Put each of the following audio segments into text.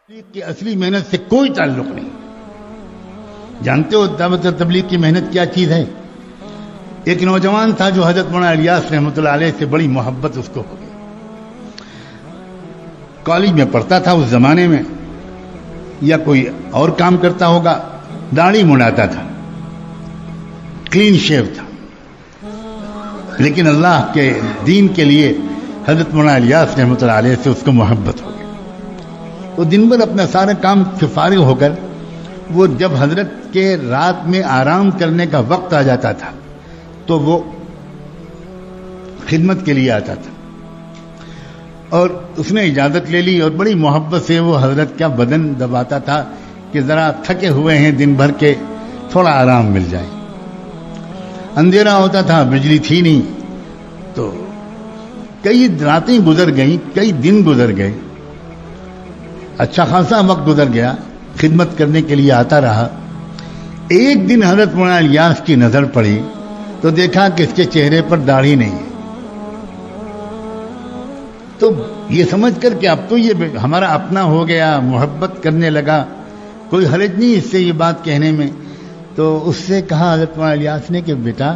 کی اصلی محنت سے کوئی تعلق نہیں. جانتے ہو دعوت تبلیغ کی محنت کیا چیز ہے؟ ایک نوجوان تھا جو حضرت مولانا الیاس رحمۃ اللہ علیہ سے بڑی محبت اس کو ہو گئی. کالج میں پڑھتا تھا اس زمانے میں، یا کوئی اور کام کرتا ہوگا، داڑھی منڈاتا تھا، کلین شیو تھا، لیکن اللہ کے دین کے لیے حضرت مولانا الیاس رحمۃ اللہ علیہ سے اس کو محبت ہو گئی. تو دن بھر اپنا سارا کام سے فارغ ہو کر وہ جب حضرت کے رات میں آرام کرنے کا وقت آ جاتا تھا تو وہ خدمت کے لیے آتا تھا، اور اس نے اجازت لے لی اور بڑی محبت سے وہ حضرت کا بدن دباتا تھا کہ ذرا تھکے ہوئے ہیں دن بھر کے، تھوڑا آرام مل جائے. اندھیرا ہوتا تھا، بجلی تھی نہیں، تو کئی راتیں گزر گئیں، کئی دن گزر گئے، اچھا خاصا وقت گزر گیا، خدمت کرنے کے لیے آتا رہا. ایک دن حضرت مولانا الیاس کی نظر پڑی تو دیکھا کہ اس کے چہرے پر داڑھی نہیں ہے. تو یہ سمجھ کر کہ اب تو یہ ہمارا اپنا ہو گیا، محبت کرنے لگا، کوئی حرج نہیں اس سے یہ بات کہنے میں. تو اس سے کہا حضرت مولانا الیاس نے کہ بیٹا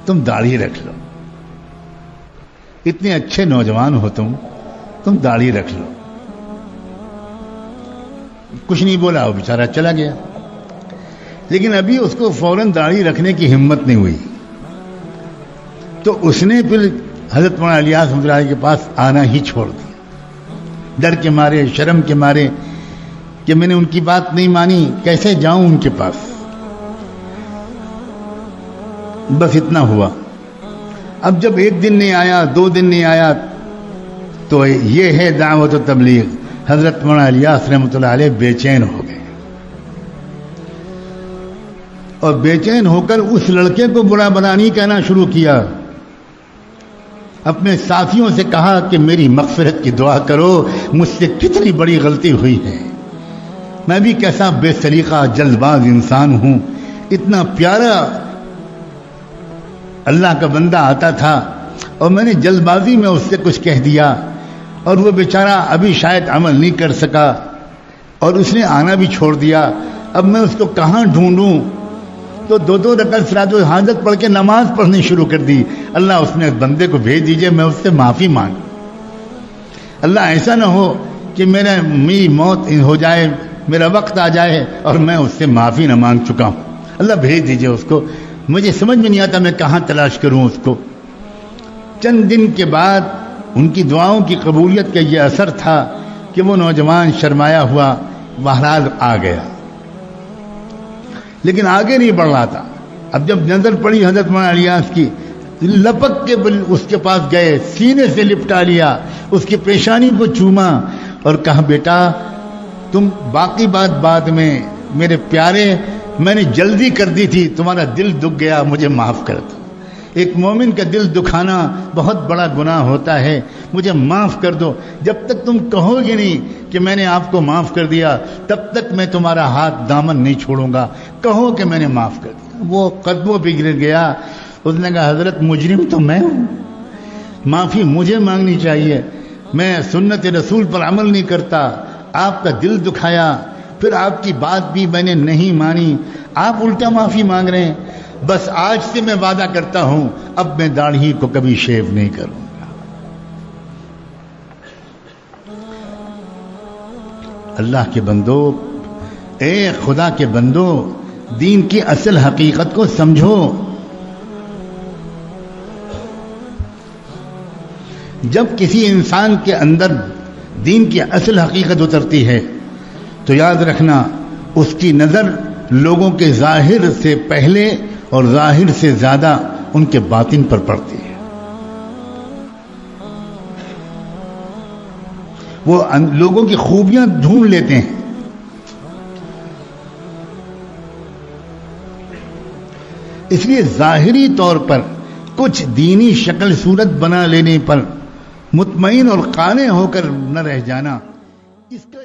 تم داڑھی رکھ لو، اتنے اچھے نوجوان ہو تم داڑھی رکھ لو. کچھ نہیں بولا، وہ بیچارہ چلا گیا. لیکن ابھی اس کو فوراً داڑھی رکھنے کی ہمت نہیں ہوئی، تو اس نے پھر حضرت مولانا الیاس رحمۃ اللہ کے پاس آنا ہی چھوڑ دیا، ڈر کے مارے، شرم کے مارے کہ میں نے ان کی بات نہیں مانی، کیسے جاؤں ان کے پاس. بس اتنا ہوا. اب جب ایک دن نہیں آیا، 2 دن نہیں آیا، تو یہ ہے دعوت و تبلیغ. حضرت مولانا الیاس رحمۃ اللہ علیہ بے چین ہو گئے، اور بے چین ہو کر اس لڑکے کو برا بلا نہیں کہنا شروع کیا. اپنے ساتھیوں سے کہا کہ میری مغفرت کی دعا کرو، مجھ سے کتنی بڑی غلطی ہوئی ہے، میں بھی کیسا بے سلیقہ جلد باز انسان ہوں. اتنا پیارا اللہ کا بندہ آتا تھا اور میں نے جلد بازی میں اس سے کچھ کہہ دیا، اور وہ بیچارہ ابھی شاید عمل نہیں کر سکا اور اس نے آنا بھی چھوڑ دیا. اب میں اس کو کہاں ڈھونڈوں؟ تو 2 رکعت صلاۃ الحاجت پڑھ کے نماز پڑھنی شروع کر دی. اللہ اس نے بندے کو بھیج دیجئے، میں اس سے معافی مانگ. اللہ ایسا نہ ہو کہ میری موت ہو جائے، میرا وقت آ جائے اور میں اس سے معافی نہ مانگ چکا ہوں. اللہ بھیج دیجئے اس کو، مجھے سمجھ میں نہیں آتا میں کہاں تلاش کروں اس کو. چند دن کے بعد ان کی دعاؤں کی قبولیت کا یہ اثر تھا کہ وہ نوجوان شرمایا ہوا بہرحال آ گیا، لیکن آگے نہیں بڑھ رہا تھا. اب جب نظر پڑی حضرت مولانا الیاس کی، لپک کے اس کے پاس گئے، سینے سے لپٹا لیا، اس کی پیشانی کو چوما اور کہا بیٹا تم باقی بات بعد میں، میرے پیارے میں نے جلدی کر دی تھی، تمہارا دل دکھ گیا، مجھے معاف کر دو. ایک مومن کا دل دکھانا بہت بڑا گناہ ہوتا ہے، مجھے معاف کر دو. جب تک تم کہو گے نہیں کہ میں نے آپ کو معاف کر دیا، تب تک میں تمہارا ہاتھ دامن نہیں چھوڑوں گا. کہو کہ میں نے معاف کر دیا. وہ قدموں پہ گر گیا. اس نے کہا حضرت مجرم تو میں ہوں، معافی مجھے مانگنی چاہیے، میں سنت رسول پر عمل نہیں کرتا، آپ کا دل دکھایا، پھر آپ کی بات بھی میں نے نہیں مانی، آپ الٹا معافی مانگ رہے ہیں. بس آج سے میں وعدہ کرتا ہوں اب میں داڑھی کو کبھی شیو نہیں کروں گا. اللہ کے بندو، اے خدا کے بندو، دین کی اصل حقیقت کو سمجھو. جب کسی انسان کے اندر دین کی اصل حقیقت اترتی ہے تو یاد رکھنا اس کی نظر لوگوں کے ظاہر سے پہلے اور ظاہر سے زیادہ ان کے باطن پر پڑتی ہے. وہ لوگوں کی خوبیاں ڈھونڈ لیتے ہیں. اس لیے ظاہری طور پر کچھ دینی شکل صورت بنا لینے پر مطمئن اور قانع ہو کر نہ رہ جانا، اس کا